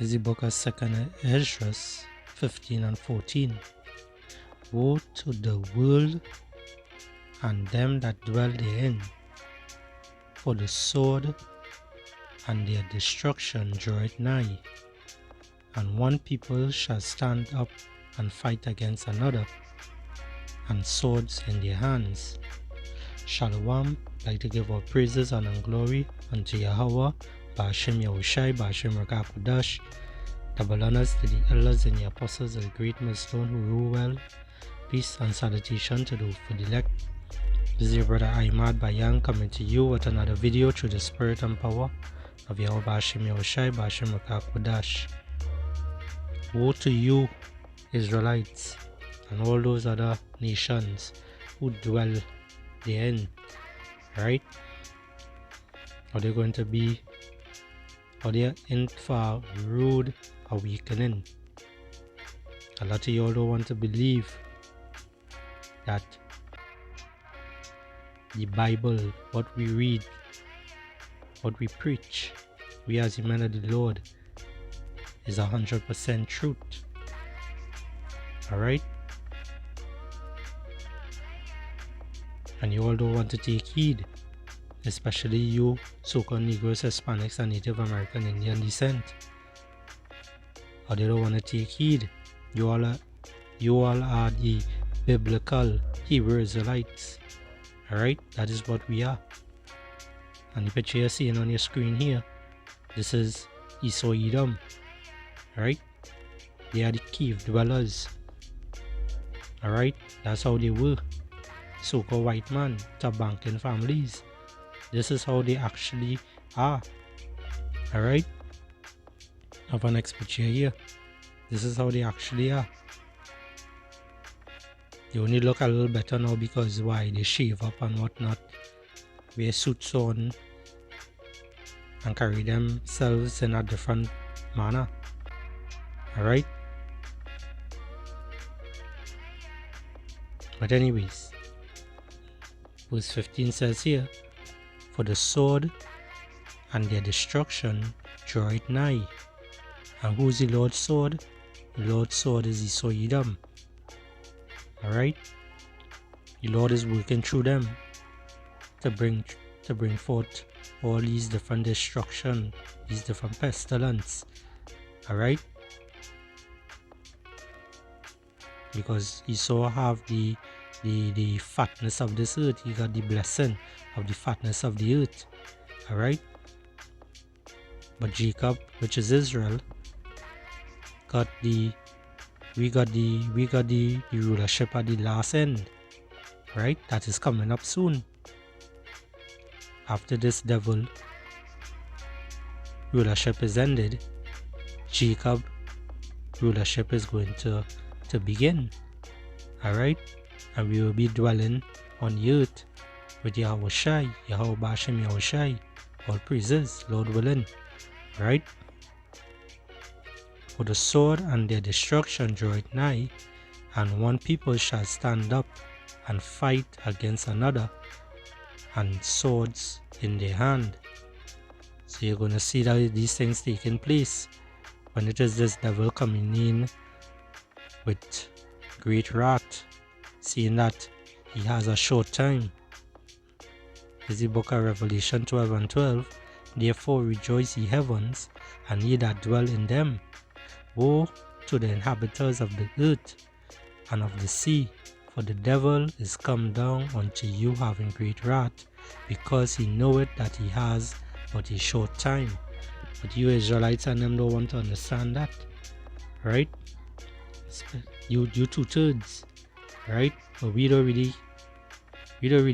is the book of 2nd Esdras 15 and 14. Woe to the world and them that dwell therein, for the sword and their destruction draweth nigh, and one people shall stand up and fight against another, and swords in their hands. Shalom, like to give our praises and glory unto Yahweh, Ba'ashem Yahushai, Ba'ashem Rakakudash. Double honors to the elders and the apostles of the great millstone who rule well. Peace and salutation to the elect. This is your brother Ahmad Bayan coming to you with another video through the spirit and power of Yahweh Ba'ashem Yahushai, Ba'ashem Rakakudash. Woe to you, Israelites, and all those other nations who dwell therein, right? Are they going to be, are they in for rude awakening? A lot of y'all don't want to believe that the Bible, what we read, what we preach, we as the men of the Lord, is 100% truth. Alright? And you all don't want to take heed, especially you so-called Negroes, Hispanics, and Native American Indian descent. Or they don't want to take heed. You all are the biblical Hebrew Israelites. Alright? That is what we are. And the picture you're seeing on your screen here, this is Esau Edom. Alright? They are the cave dwellers. Alright? That's how they were. So-called white man to banking families. This is how they actually are. Alright? I have an next picture here. This is how they actually are. They only look a little better now because why? They shave up and whatnot, wear suits on, and carry themselves in a different manner. Alright? But anyways, verse 15 says here, for the sword and their destruction draw it nigh. And who is the Lord's sword? The Lord's sword is Esau Edom. Alright? The Lord is working through them to bring forth all these different destruction, these different pestilence. Alright? Because Esau have the fatness of this earth. He got the blessing of the fatness of the earth. Alright? But Jacob, which is Israel, got the rulership at the last end. Right? That is coming up soon. After this devil rulership is ended, Jacob rulership is going to begin. Alright? And we will be dwelling on the earth with Yahweh Shai, Yahweh Ba'ashem Yahushai. All praises, Lord willing. Right? For the sword and their destruction draw it nigh, and one people shall stand up and fight against another, and swords in their hand. So you're going to see that these things taking place when it is this devil coming in with great wrath, seeing that he has a short time. This is the book of Revelation 12 and 12. Therefore rejoice ye heavens, and ye that dwell in them. Woe to the inhabitants of the earth and of the sea, for the devil is come down unto you having great wrath, because he knoweth that he has but a short time. But you Israelites and them don't want to understand that. Right? You 2/3. Right? But we don't really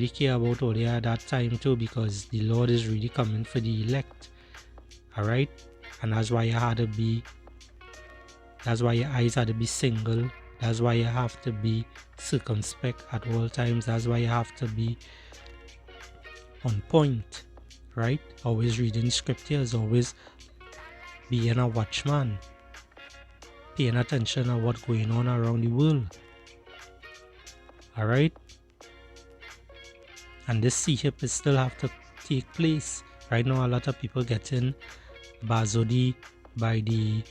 care about all that time too, because the Lord is really coming for the elect. Alright? And that's why your eyes had to be single. That's why you have to be circumspect at all times. That's why you have to be on point. Right? Always reading scriptures, always being a watchman, paying attention to what's going on around the world. Alright? And this C-hip is still have to take place. Right now, a lot of people getting Bazodi by the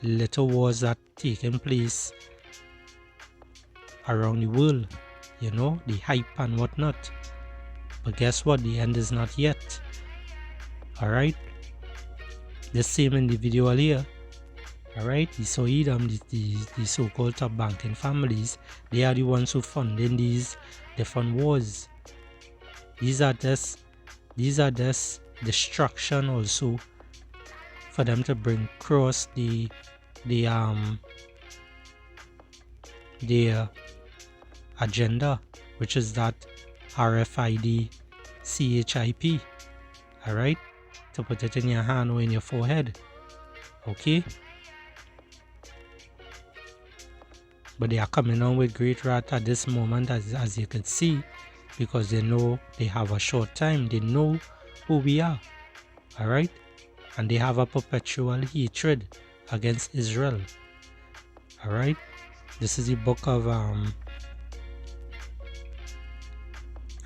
little wars that taking place around the world, you know, the hype and whatnot. But guess what? The end is not yet. Alright? The same individual here. Alright? The Sohedom, the so-called top banking families, they are the ones who funding these different wars. These are just destruction also for them to bring across their agenda, which is that RFID CHIP. Alright, to put it in your hand or in your forehead. Okay, but they are coming on with great wrath at this moment, as you can see, because they know they have a short time. They know who we are. Alright, and they have a perpetual hatred against Israel. Alright, this is the book of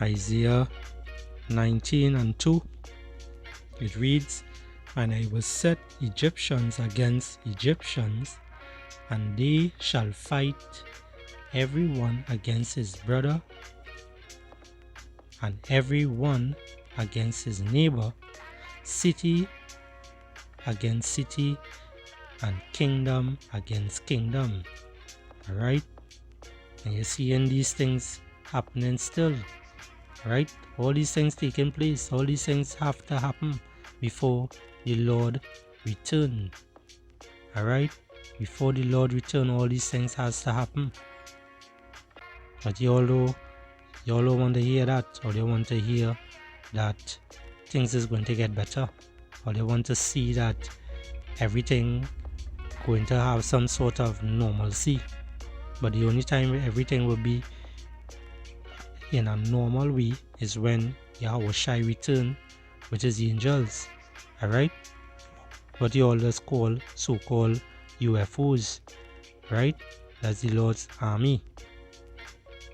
Isaiah 19 and 2. It reads, "And I will set Egyptians against Egyptians, and they shall fight every one against his brother, and every one against his neighbor, city against city, and kingdom against kingdom." Alright, and you're seeing these things happening still. Right, all these things taking place, all these things have to happen before the Lord return. Alright, before the Lord return, all these things has to happen. But you all don't want to hear that, or they want to hear that things is going to get better, or they want to see that everything going to have some sort of normalcy. But the only time everything will be in a normal way is when Yahweh Shai return with his angels. Alright, what you all just call so-called UFOs, right? That's the Lord's army.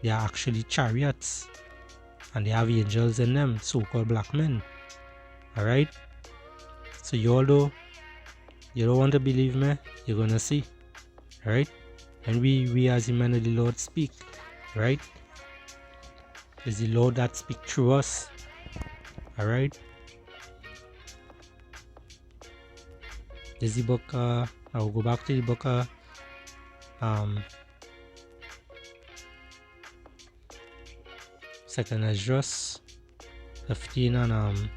They are actually chariots, and they have angels in them, so-called black men. Alright, so you don't want to believe me, you're gonna see. Alright, and we as the men of the Lord speak, right? It's the Lord that speak through us. Alright, this is the book. I'll go back to the book of Second Esdras 15 and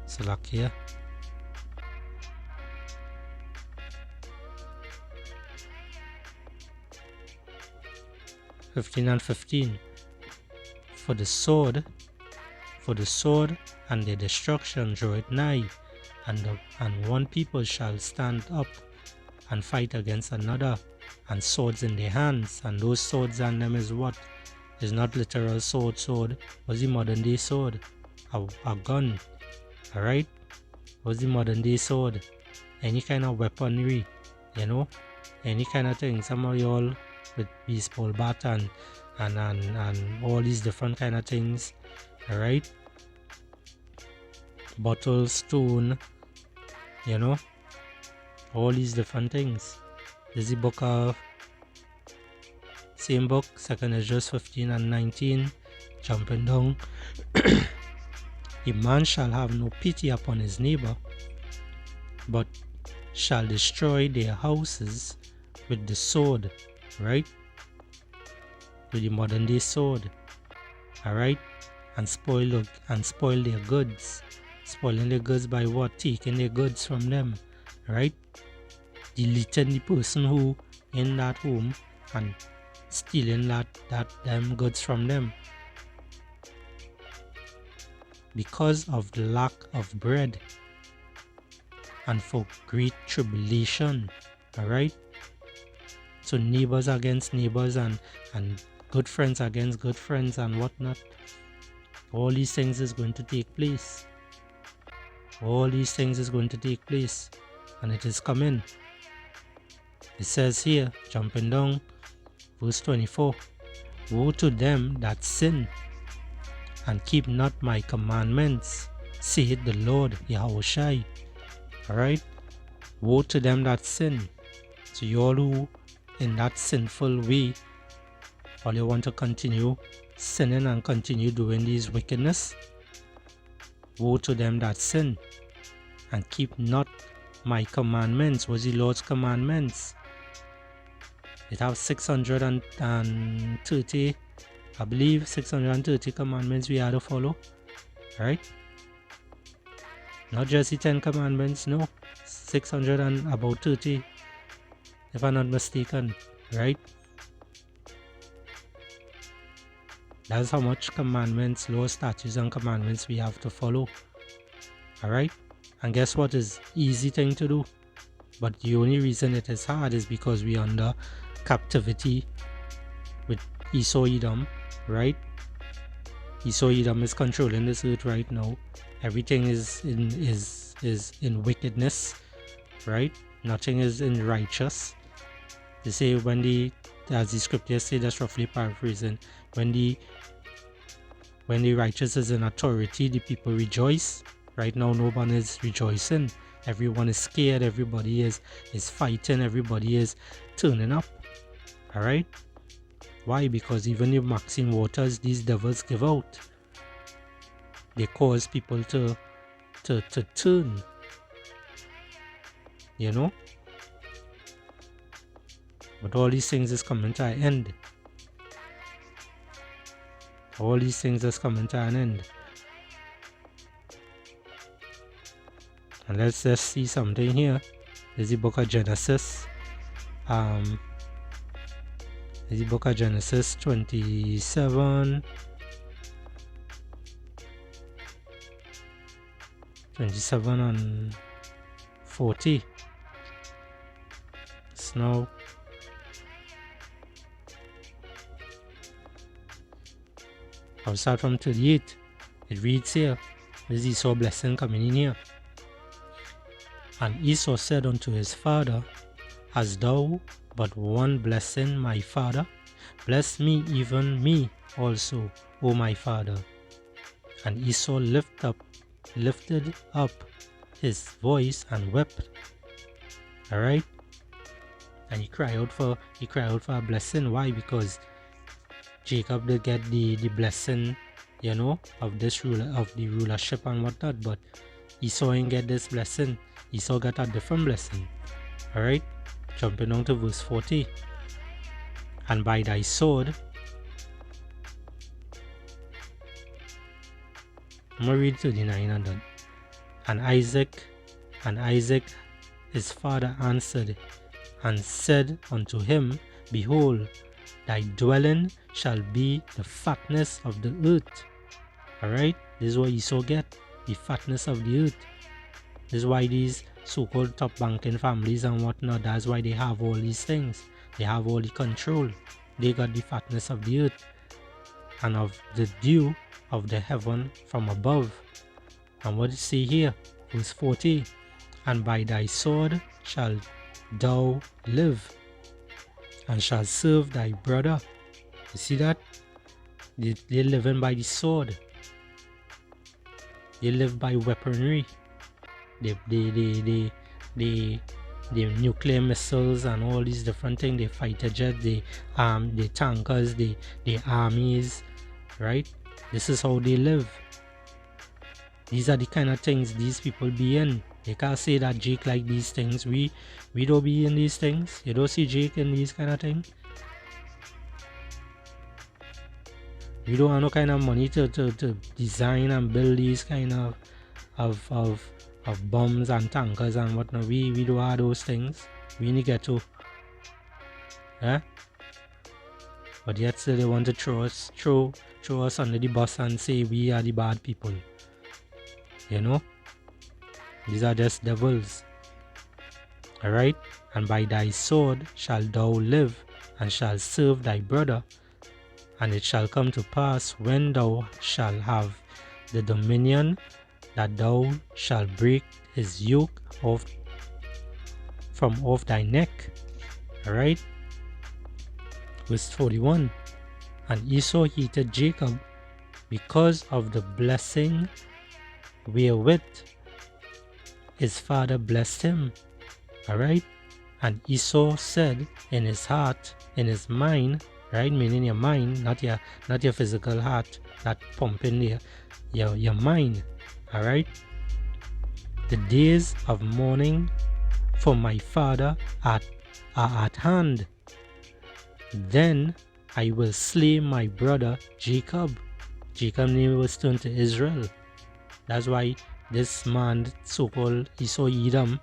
Salakia. and 15. For the sword and the destruction draweth nigh, and one people shall stand up and fight against another, and swords in their hands. And those swords on them is what? Is not literal sword. Was the modern day sword a gun? Alright, was the modern day sword any kind of weaponry, you know, any kind of thing. Some of y'all with baseball bat and all these different kind of things. Alright, bottle, stone, you know, all these different things. This is the book of same book, Second Esdras 15 and 19, jumping down. A man shall have no pity upon his neighbor, but shall destroy their houses with the sword. Right, with the modern day sword. Alright, and spoil their goods. Spoiling their goods by what? Taking their goods from them. Right, deleting the person who in that home and stealing that them goods from them, because of the lack of bread and for great tribulation. Alright, so neighbors against neighbors and good friends against good friends and whatnot. All these things is going to take place. All these things is going to take place, and it is coming. It says here, jumping down, verse 24, "Woe to them that sin and keep not my commandments, saith the Lord Yahushai." Alright? Woe to them that sin. So you all who in that sinful way, all you want to continue sinning and continue doing these wickedness, woe to them that sin and keep not my commandments. Was the Lord's commandments? It have 630, I believe 630 commandments we had to follow. Right? Not just the 10 commandments, no. 600 and about 30, if I'm not mistaken. Right? That's how much commandments, laws, statutes, and commandments we have to follow. Alright? And guess what is easy thing to do? But the only reason it is hard is because we under captivity with Esau Edom, right? Esau Edom is controlling this earth right now. Everything is in wickedness, right? Nothing is in righteous. They say when as the scriptures say, that's roughly paraphrasing, when the righteous is in authority, the people rejoice. Right now, no one is rejoicing. Everyone is scared. Everybody is fighting. Everybody is turning up. All right. Why? Because even if Maxine Waters, these devils give out, they cause people to turn. You know. But all these things is coming to an end. All these things is coming to an end. And let's just see something here. This is the book of Genesis. This is the book of Genesis 27 and 40. So now I'll start from 38. It reads here. This is Esau blessing coming in here. And Esau said unto his father, Hast thou but one blessing, my father? Bless me, even me also, O my father. And Esau lifted up his voice and wept. Alright? And he cried out for a blessing. Why? Because Jacob did get the blessing, you know, of this rulership and whatnot, but Esau didn't get this blessing. Esau got a different blessing. Alright? Jumping down to verse 40. And by thy sword, I'm going to read 39 and done. And Isaac, his father, answered and said unto him, Behold, thy dwelling shall be the fatness of the earth. Alright? This is what Esau get, the fatness of the earth. This is why these so-called top banking families and whatnot, that's why they have all these things. They have all the control. They got the fatness of the earth and of the dew of the heaven from above. And what does it say here? Verse 40. And by thy sword shalt thou live, and shalt serve thy brother. You see that? They're living by the sword. They live by weaponry. The nuclear missiles and all these different things, the fighter jets, the tankers, the armies, right? This is how they live. These are the kind of things these people be in. They can't say that Jake like these things. We don't be in these things. You don't see Jake in these kind of things. We don't have no kind of money to design and build these kind of bombs and tankers and whatnot. We don't have those things. We need to get to. Yeah? But yet still they want to throw us under the bus and say we are the bad people. You know? These are just devils. Alright? And by thy sword shalt thou live, and shalt serve thy brother. And it shall come to pass, when thou shalt have the dominion, that thou shalt break his yoke from off thy neck. Alright? Verse 41. And Esau hated Jacob because of the blessing wherewith his father blessed him. Alright? And Esau said in his heart, in his mind, right? Meaning your mind, not your physical heart that pumping there. Your mind. Alright? The days of mourning for my father are at hand. Then I will slay my brother Jacob. Jacob's name was turned to Israel. That's why this man, so-called Esau Edom,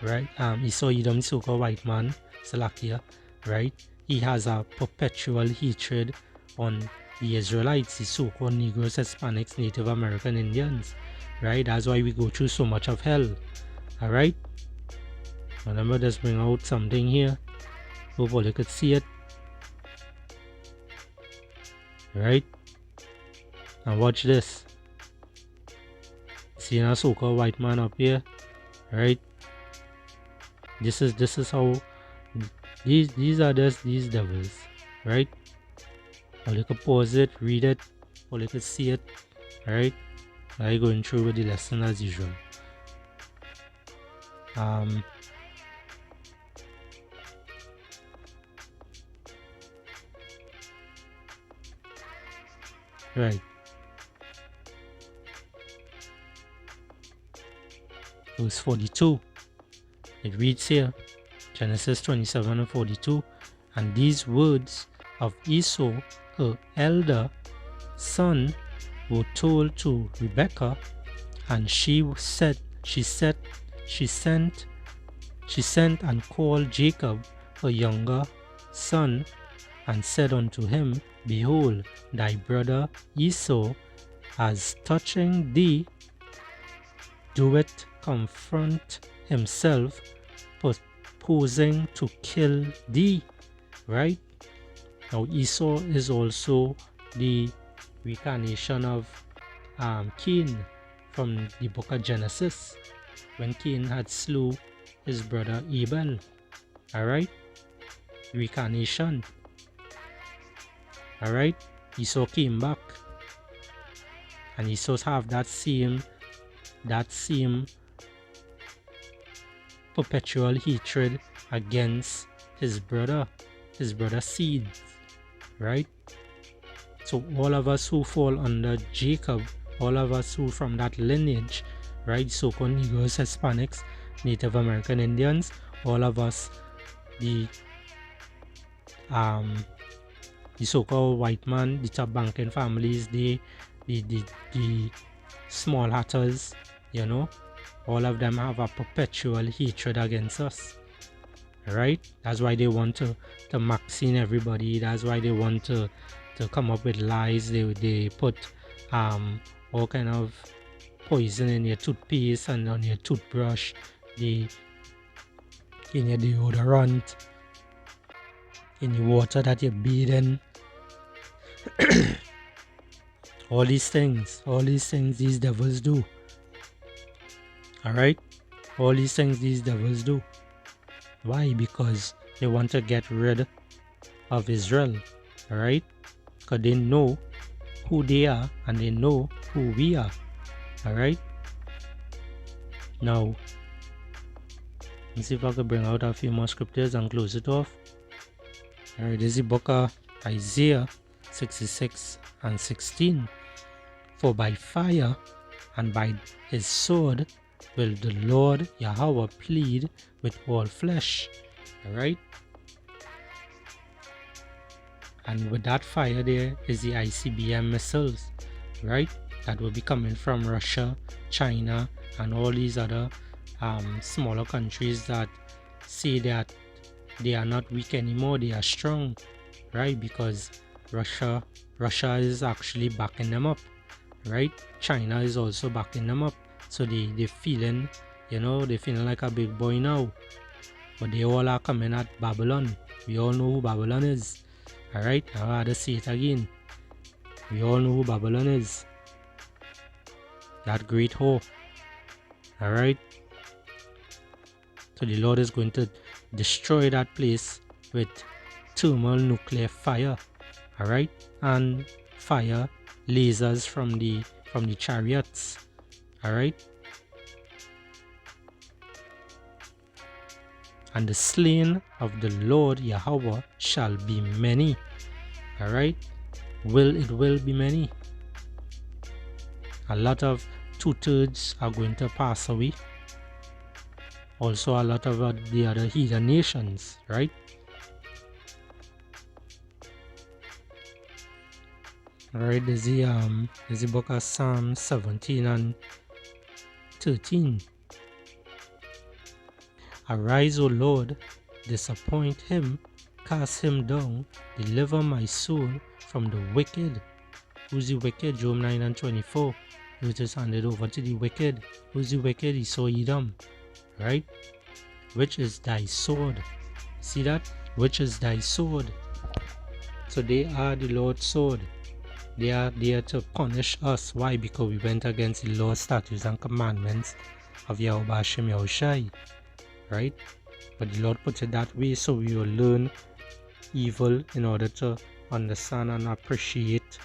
right? Esau Edom, so-called white man, Salakia, right? He has a perpetual hatred on the Israelites, the so-called Negroes, Hispanics, Native American Indians, right? That's why we go through so much of hell. Alright? Remember, just bring out something here. Hopefully you could see it. Right? Now watch this. See a so-called white man up here, right? This is how these are just these devils, right? Or you can pause it, read it, or you can see it, right? I'm going through with the lesson as usual. Right. Verse 42. It reads here, Genesis 27 and 42. And these words of Esau, her elder son, were told to Rebekah, and she sent and called Jacob, her younger son, and said unto him, Behold, thy brother Esau, as touching thee, doeth confront himself, purposing to kill thee. Right? Now Esau is also the reincarnation of Cain from the book of Genesis, when Cain had slew his brother Abel. Alright? Reincarnation. Alright? Esau came back, and Esau have that same perpetual hatred against his brother seed, right? So all of us who fall under Jacob, all of us who from that lineage, right, so-called Negroes, Hispanics, Native American Indians, all of us, the so-called white man, the top banking families, the small hatters, you know, all of them have a perpetual hatred against us. Right? That's why they want to vaccine everybody. That's why they want to come up with lies. They put all kind of poison in your toothpaste and on your toothbrush, in your deodorant, in the water that you bathe in. all these things these devils do. Alright? All these things these devils do. Why? Because they want to get rid of Israel. Alright? Because they know who they are and they know who we are. Alright? Now, let's see if I can bring out a few more scriptures and close it off. Alright, this is the book of Isaiah 66 and 16. For by fire and by his sword will the Lord Yahweh plead with all flesh. Alright? And with that fire there is the ICBM missiles, right? That will be coming from Russia, China, and all these other smaller countries that say that they are not weak anymore, they are strong, right? Because Russia is actually backing them up, right? China is also backing them up. So they feeling, they feeling like a big boy now. But they all are coming at Babylon. We all know who Babylon is. Alright, I'll rather say it again. We all know who Babylon is. That great whore. Alright. So the Lord is going to destroy that place with thermal nuclear fire. Alright. And fire lasers from the chariots. Alright. and the slain of the Lord Yahweh shall be many. Alright? It will be many. A lot of 2/3 are going to pass away. Also a lot of the other heathen nations, right? Alright, there's the book of Psalm 17 and 13. Arise, O Lord, disappoint him, cast him down, deliver my soul from the wicked. Who's the wicked? Job 9 and 24. He was just handed over to the wicked. Who's the wicked? Esau, Edom. Right? Which is thy sword. See that? Which is thy sword. So they are the Lord's sword. They are there to punish us. Why? Because we went against the laws, statutes, and commandments of Yahweh Hashem Yahushai. Right? But the Lord put it that way so we will learn evil in order to understand and appreciate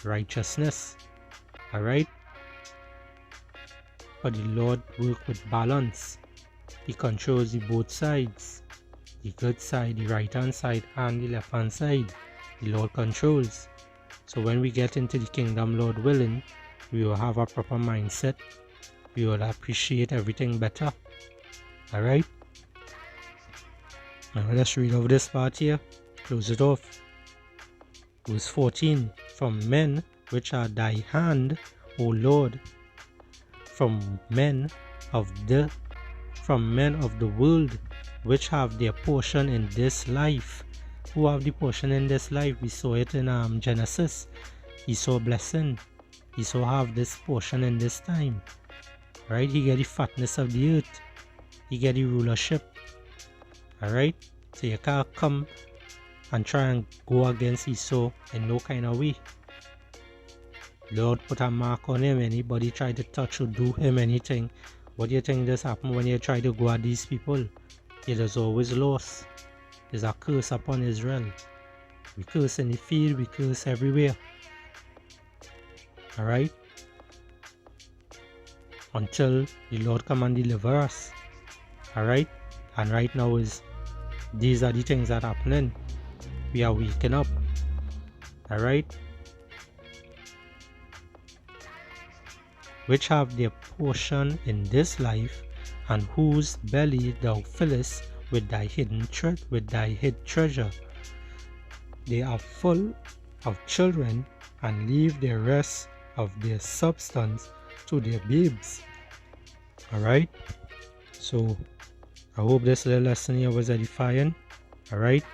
righteousness. Alright? But the Lord works with balance. He controls the both sides. The good side, the right hand side, and the left hand side. The Lord controls. So when we get into the kingdom, Lord willing, we will have a proper mindset. We will appreciate everything better. Alright? Now let's read over this part here. Close it off. Verse 14. From men which are thy hand, O Lord, from men of the world, which have their portion in this life. Who have the portion in this life? We saw it in Genesis. Esau blessing. Esau have this portion in this time. Right? He get the fatness of the earth. He get the rulership. Alright? So you can't come and try and go against Esau in no kind of way. Lord put a mark on him. Anybody try to touch or do him anything. What do you think does happen when you try to go at these people? It is always loss. There's a curse upon Israel. We curse in the field, we curse everywhere. Alright? Until the Lord come and deliver us. Alright? And right now these are the things that are happening. We are waking up. Alright? Which have their portion in this life, and whose belly thou fillest with thy hid treasure. They are full of children, and leave the rest of their substance to their babes. Alright? So I hope this little lesson here was edifying. Alright?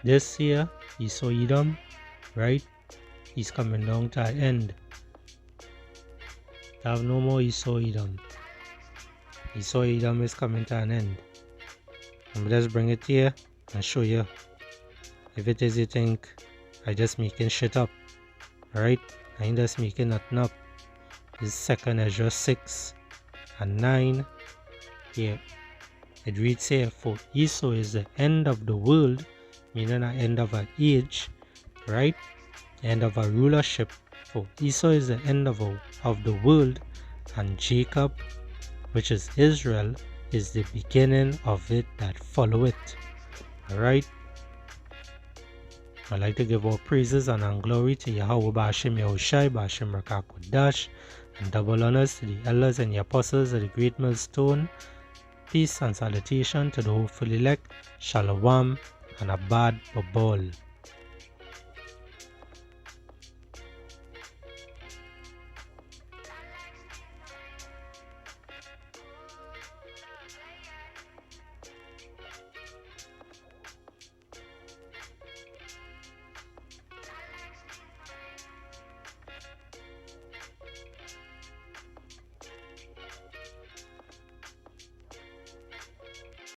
This here, Esau Edom, right? He's coming down to an end. Have no more Esau Edom. Esau Edom is coming to an end. And let's bring it here and show you. If it is you think I just making shit up. Alright? I ain't just making nothing up. This is 2nd Ezra 6 and 9. Here. It reads here, for Esau is the end of the world, meaning an end of an age. Right? End of a rulership. For Esau is the end of the world, and Jacob, which is Israel, is the beginning of it that follow it. Alright? I'd like to give all praises and glory to Yahweh Ba'ashem Yahushai, Ba'ashem Rakah Kodash, and double honors to the elders and the apostles of the great millstone. Peace and salutation to the hopeful elect. Shalom and Abad Babol.